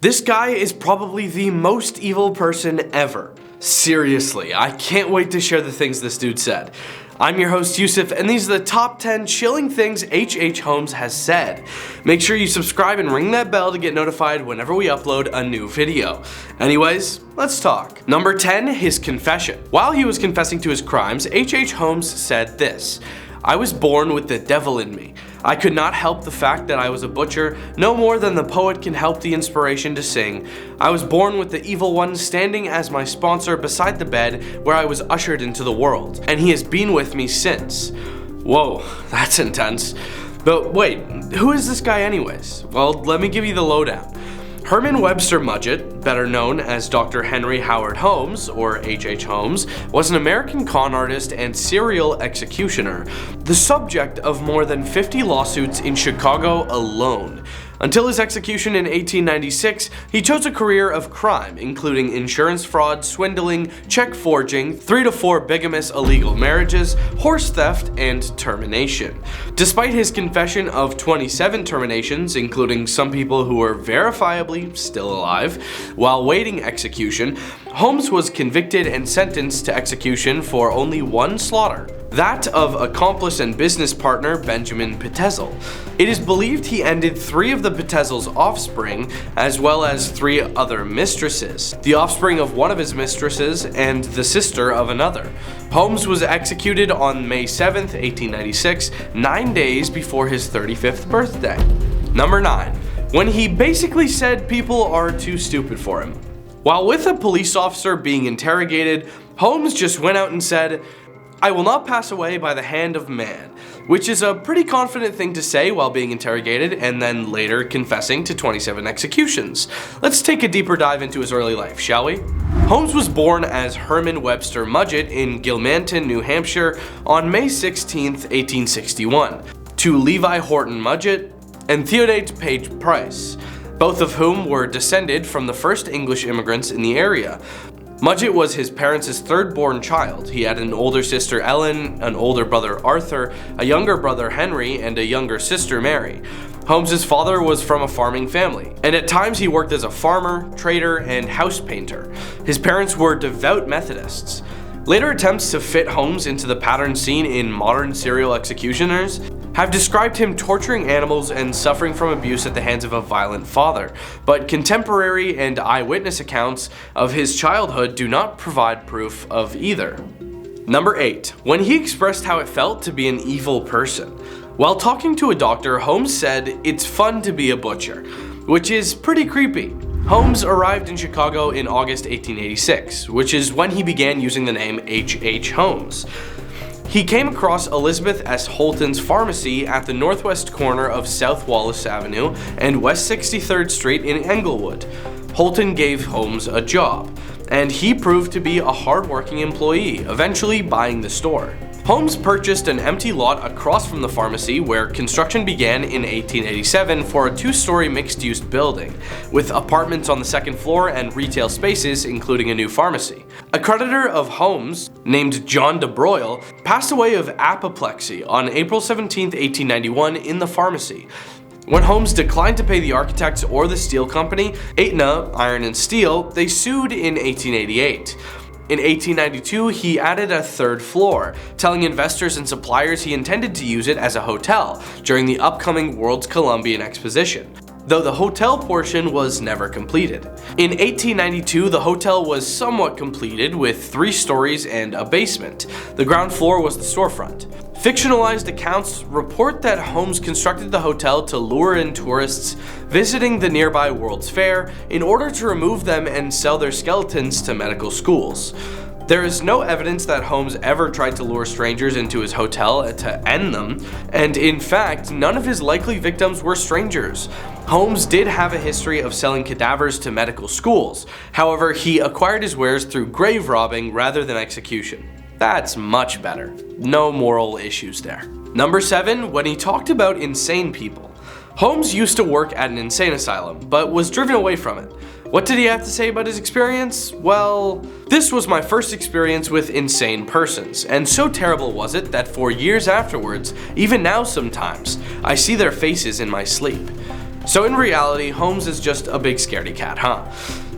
This guy is probably the most evil person ever. Seriously, I can't wait to share the things this dude said. I'm your host Yusuf, and these are the top 10 chilling things H.H. Holmes has said. Make sure you subscribe and ring that bell to get notified whenever we upload a new video. Anyways, let's talk. Number 10, his confession. While he was confessing to his crimes, H.H. Holmes said this: "I was born with the devil in me. I could not help the fact that I was a butcher, no more than the poet can help the inspiration to sing. I was born with the evil one standing as my sponsor beside the bed where I was ushered into the world, and he has been with me since." Whoa, that's intense. But wait, who is this guy anyways? Well, let me give you the lowdown. Herman Webster Mudgett, better known as Dr. Henry Howard Holmes, or H.H. Holmes, was an American con artist and serial executioner, the subject of more than 50 lawsuits in Chicago alone. Until his execution in 1896, he chose a career of crime, including insurance fraud, swindling, check forging, 3 to 4 bigamous illegal marriages, horse theft, and termination. Despite his confession of 27 terminations, including some people who were verifiably still alive, while waiting execution, Holmes was convicted and sentenced to execution for only one slaughter, that of accomplice and business partner Benjamin Pitezel. It is believed he ended 3 of the Pitezel's offspring, as well as 3 other mistresses, the offspring of one of his mistresses and the sister of another. Holmes was executed on May 7th, 1896, 9 days before his 35th birthday. Number 9. When he basically said people are too stupid for him. While with a police officer being interrogated, Holmes just went out and said, "I will not pass away by the hand of man," which is a pretty confident thing to say while being interrogated and then later confessing to 27 executions. Let's take a deeper dive into his early life, shall we? Holmes was born as Herman Webster Mudgett in Gilmanton, New Hampshire on May 16, 1861, to Levi Horton Mudgett and Theodate Page Price, both of whom were descended from the first English immigrants in the area. Mudgett was his parents' third-born child. He had an older sister Ellen, an older brother Arthur, a younger brother Henry, and a younger sister Mary. Holmes' father was from a farming family, and at times he worked as a farmer, trader, and house painter. His parents were devout Methodists. Later attempts to fit Holmes into the pattern seen in modern serial executioners have described him torturing animals and suffering from abuse at the hands of a violent father, but contemporary and eyewitness accounts of his childhood do not provide proof of either. Number 8. When he expressed how it felt to be an evil person. While talking to a doctor, Holmes said, "It's fun to be a butcher," which is pretty creepy. Holmes arrived in Chicago in August 1886, which is when he began using the name H.H. Holmes. He came across Elizabeth S. Holton's pharmacy at the northwest corner of South Wallace Avenue and West 63rd Street in Englewood. Holton gave Holmes a job, and he proved to be a hard-working employee, eventually buying the store. Holmes purchased an empty lot across from the pharmacy where construction began in 1887 for a 2-story mixed-use building, with apartments on the second floor and retail spaces including a new pharmacy. A creditor of Holmes, named John DeBroyle, passed away of apoplexy on April 17, 1891 in the pharmacy. When Holmes declined to pay the architects or the steel company, Aetna Iron and Steel, they sued in 1888. In 1892, he added a 3rd floor, telling investors and suppliers he intended to use it as a hotel during the upcoming World's Columbian Exposition, though the hotel portion was never completed. In 1892, the hotel was somewhat completed with 3 stories and a basement. The ground floor was the storefront. Fictionalized accounts report that Holmes constructed the hotel to lure in tourists visiting the nearby World's Fair in order to remove them and sell their skeletons to medical schools. There is no evidence that Holmes ever tried to lure strangers into his hotel to end them, and in fact, none of his likely victims were strangers. Holmes did have a history of selling cadavers to medical schools. However, he acquired his wares through grave robbing rather than execution. That's much better. No moral issues there. Number 7. When he talked about insane people. Holmes used to work at an insane asylum, but was driven away from it. What did he have to say about his experience? Well, "This was my first experience with insane persons, and so terrible was it that for years afterwards, even now sometimes, I see their faces in my sleep. So in reality, Holmes is just a big scaredy cat, huh?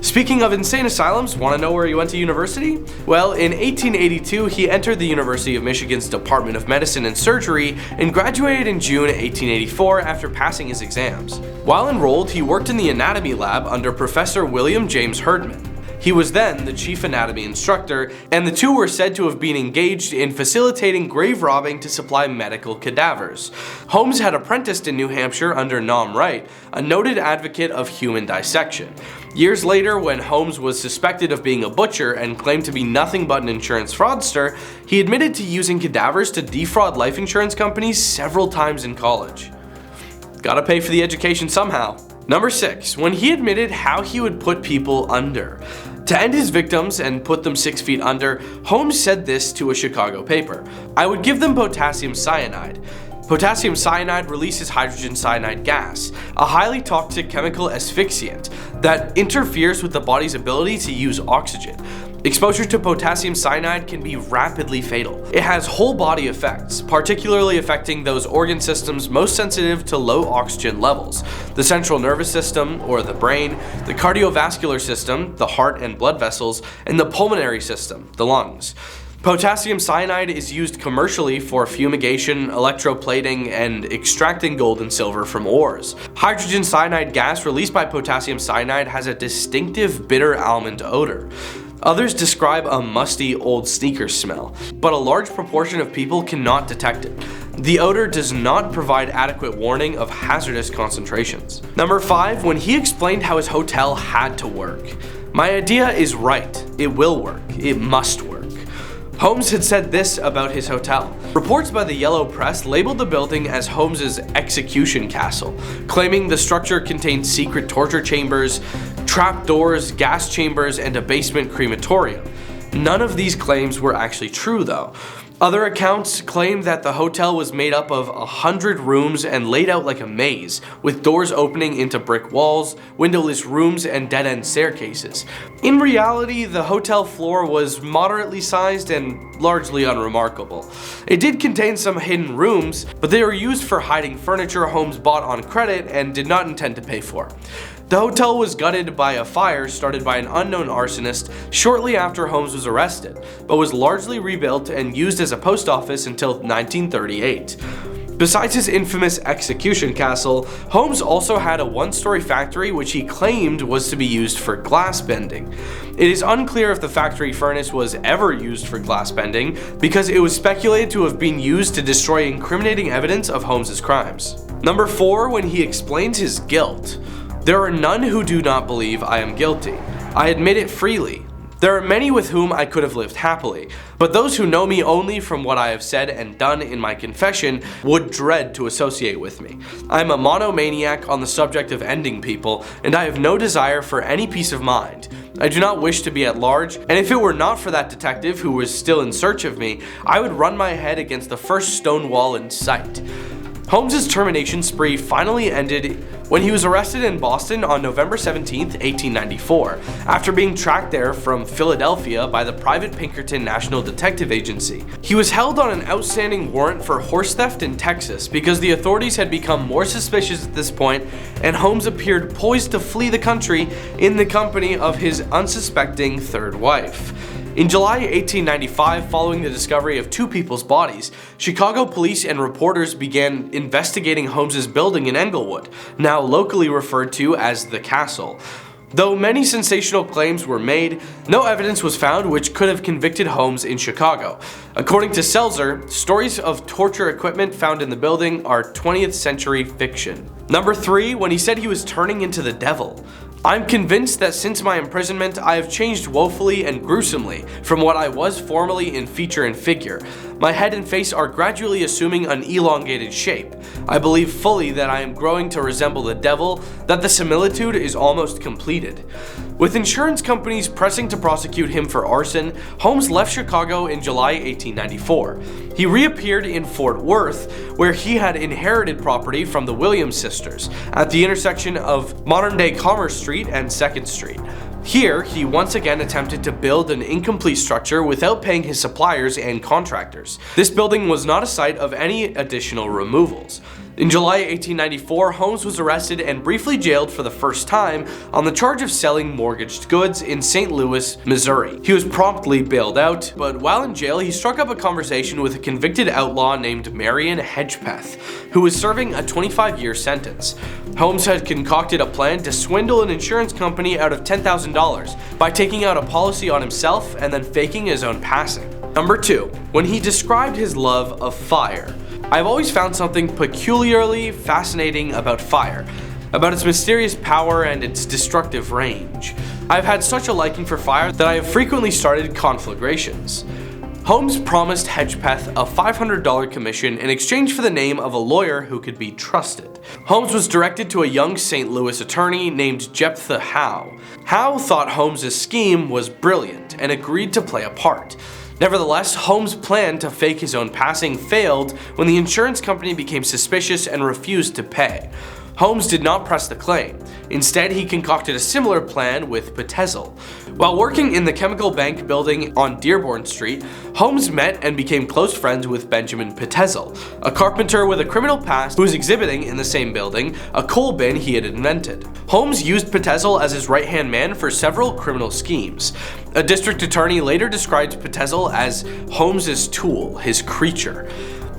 Speaking of insane asylums, want to know where he went to university? Well, in 1882, he entered the University of Michigan's Department of Medicine and Surgery and graduated in June 1884 after passing his exams. While enrolled, he worked in the anatomy lab under Professor William James Herdman. He was then the chief anatomy instructor, and the two were said to have been engaged in facilitating grave robbing to supply medical cadavers. Holmes had apprenticed in New Hampshire under Nom Wright, a noted advocate of human dissection. Years later, when Holmes was suspected of being a butcher and claimed to be nothing but an insurance fraudster, he admitted to using cadavers to defraud life insurance companies several times in college. Gotta pay for the education somehow. Number 6. When he admitted how he would put people under. To end his victims and put them 6 feet under, Holmes said this to a Chicago paper: "I would give them potassium cyanide. Potassium cyanide releases hydrogen cyanide gas, a highly toxic chemical asphyxiant that interferes with the body's ability to use oxygen. Exposure to potassium cyanide can be rapidly fatal. It has whole body effects, particularly affecting those organ systems most sensitive to low oxygen levels: the central nervous system, or the brain, the cardiovascular system, the heart and blood vessels, and the pulmonary system, the lungs. Potassium cyanide is used commercially for fumigation, electroplating, and extracting gold and silver from ores. Hydrogen cyanide gas released by potassium cyanide has a distinctive bitter almond odor. Others describe a musty old sneaker smell, but a large proportion of people cannot detect it. The odor does not provide adequate warning of hazardous concentrations." Number 5. When he explained how his hotel had to work. "My idea is right. It will work. It must work." Holmes had said this about his hotel. Reports by the Yellow Press labeled the building as Holmes's execution castle, claiming the structure contained secret torture chambers, trapdoors, gas chambers, and a basement crematorium. None of these claims were actually true, though. Other accounts claimed that the hotel was made up of 100 rooms and laid out like a maze, with doors opening into brick walls, windowless rooms, and dead-end staircases. In reality, the hotel floor was moderately sized and largely unremarkable. It did contain some hidden rooms, but they were used for hiding furniture Holmes bought on credit and did not intend to pay for. The hotel was gutted by a fire started by an unknown arsonist shortly after Holmes was arrested, but was largely rebuilt and used as a post office until 1938. Besides his infamous execution castle, Holmes also had a one-story factory which he claimed was to be used for glass bending. It is unclear if the factory furnace was ever used for glass bending, because it was speculated to have been used to destroy incriminating evidence of Holmes's crimes. Number 4. When he explains his guilt. "There are none who do not believe I am guilty. I admit it freely. There are many with whom I could have lived happily, but those who know me only from what I have said and done in my confession would dread to associate with me. I am a monomaniac on the subject of ending people, and I have no desire for any peace of mind. I do not wish to be at large, and if it were not for that detective who was still in search of me, I would run my head against the first stone wall in sight." Holmes's termination spree finally ended when he was arrested in Boston on November 17, 1894, after being tracked there from Philadelphia by the private Pinkerton National Detective Agency. He was held on an outstanding warrant for horse theft in Texas because the authorities had become more suspicious at this point, and Holmes appeared poised to flee the country in the company of his unsuspecting third wife. In July 1895, following the discovery of two people's bodies, Chicago police and reporters began investigating Holmes's building in Englewood, now locally referred to as the Castle. Though many sensational claims were made, no evidence was found which could have convicted Holmes in Chicago. According to Seltzer, stories of torture equipment found in the building are 20th century fiction. Number 3. When he said he was turning into the devil. "I'm convinced that since my imprisonment I have changed woefully and gruesomely from what I was formerly in feature and figure. My head and face are gradually assuming an elongated shape. I believe fully that I am growing to resemble the devil, that the similitude is almost completed." With insurance companies pressing to prosecute him for arson, Holmes left Chicago in July 1894. He reappeared in Fort Worth, where he had inherited property from the Williams sisters, at the intersection of modern-day Commerce Street and 2nd Street. Here, he once again attempted to build an incomplete structure without paying his suppliers and contractors. This building was not a site of any additional removals. In July 1894, Holmes was arrested and briefly jailed for the first time on the charge of selling mortgaged goods in St. Louis, Missouri. He was promptly bailed out, but while in jail he struck up a conversation with a convicted outlaw named Marion Hedgepeth, who was serving a 25-year sentence. Holmes had concocted a plan to swindle an insurance company out of $10,000 by taking out a policy on himself and then faking his own passing. Number 2. When he described his love of fire. I've always found something peculiarly fascinating about fire, about its mysterious power and its destructive range. I've had such a liking for fire that I have frequently started conflagrations. Holmes promised Hedgepeth a $500 commission in exchange for the name of a lawyer who could be trusted. Holmes was directed to a young St. Louis attorney named Jephthah Howe. Howe thought Holmes' scheme was brilliant and agreed to play a part. Nevertheless, Holmes' plan to fake his own passing failed when the insurance company became suspicious and refused to pay. Holmes did not press the claim. Instead, he concocted a similar plan with Petezel. While working in the Chemical Bank building on Dearborn Street, Holmes met and became close friends with Benjamin Petezel, a carpenter with a criminal past who was exhibiting in the same building a coal bin he had invented. Holmes used Petezel as his right-hand man for several criminal schemes. A district attorney later described Petezel as Holmes' tool, his creature.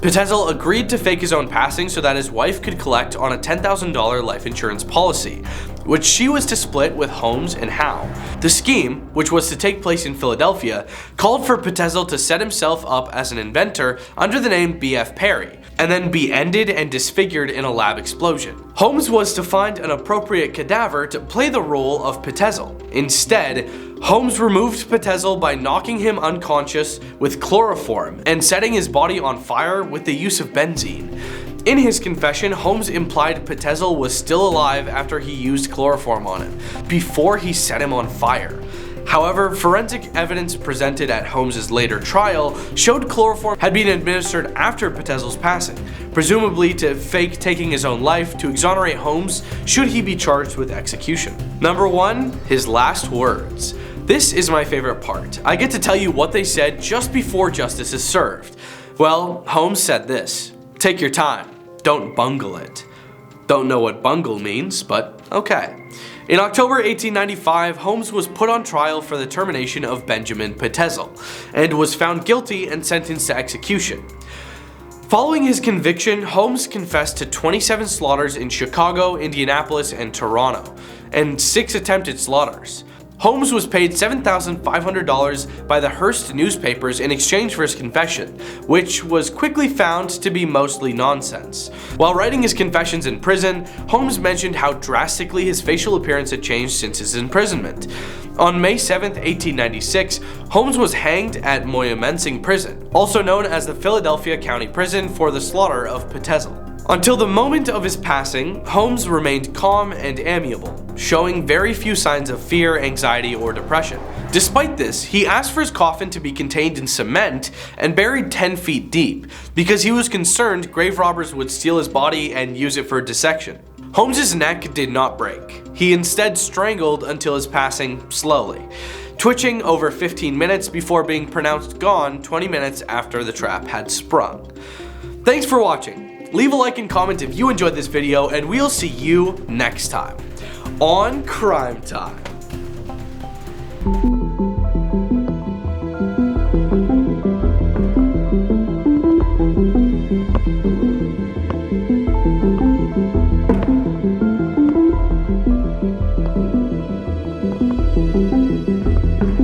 Petezel agreed to fake his own passing so that his wife could collect on a $10,000 life insurance policy, which she was to split with Holmes and Howe. The scheme, which was to take place in Philadelphia, called for Petezel to set himself up as an inventor under the name B.F. Perry, and then be ended and disfigured in a lab explosion. Holmes was to find an appropriate cadaver to play the role of Petezel. Instead, Holmes removed Petezel by knocking him unconscious with chloroform and setting his body on fire with the use of benzene. In his confession, Holmes implied Petezel was still alive after he used chloroform on him, before he set him on fire. However, forensic evidence presented at Holmes' later trial showed chloroform had been administered after Petezel's passing, presumably to fake taking his own life to exonerate Holmes should he be charged with execution. Number 1. His last words. This is my favorite part. I get to tell you what they said just before justice is served. Well, Holmes said this: "Take your time, don't bungle it." Don't know what bungle means, but okay. In October 1895, Holmes was put on trial for the termination of Benjamin Petezel, and was found guilty and sentenced to execution. Following his conviction, Holmes confessed to 27 slaughters in Chicago, Indianapolis, and Toronto, and 6 attempted slaughters. Holmes was paid $7,500 by the Hearst newspapers in exchange for his confession, which was quickly found to be mostly nonsense. While writing his confessions in prison, Holmes mentioned how drastically his facial appearance had changed since his imprisonment. On May 7, 1896, Holmes was hanged at Moyamensing Prison, also known as the Philadelphia County Prison, for the slaughter of Petezel. Until the moment of his passing, Holmes remained calm and amiable, showing very few signs of fear, anxiety, or depression. Despite this, he asked for his coffin to be contained in cement and buried 10 feet deep, because he was concerned grave robbers would steal his body and use it for dissection. Holmes' neck did not break. He instead strangled until his passing slowly, twitching over 15 minutes before being pronounced gone 20 minutes after the trap had sprung. Thanks for watching. Leave a like and comment if you enjoyed this video, and we'll see you next time on Crime Time.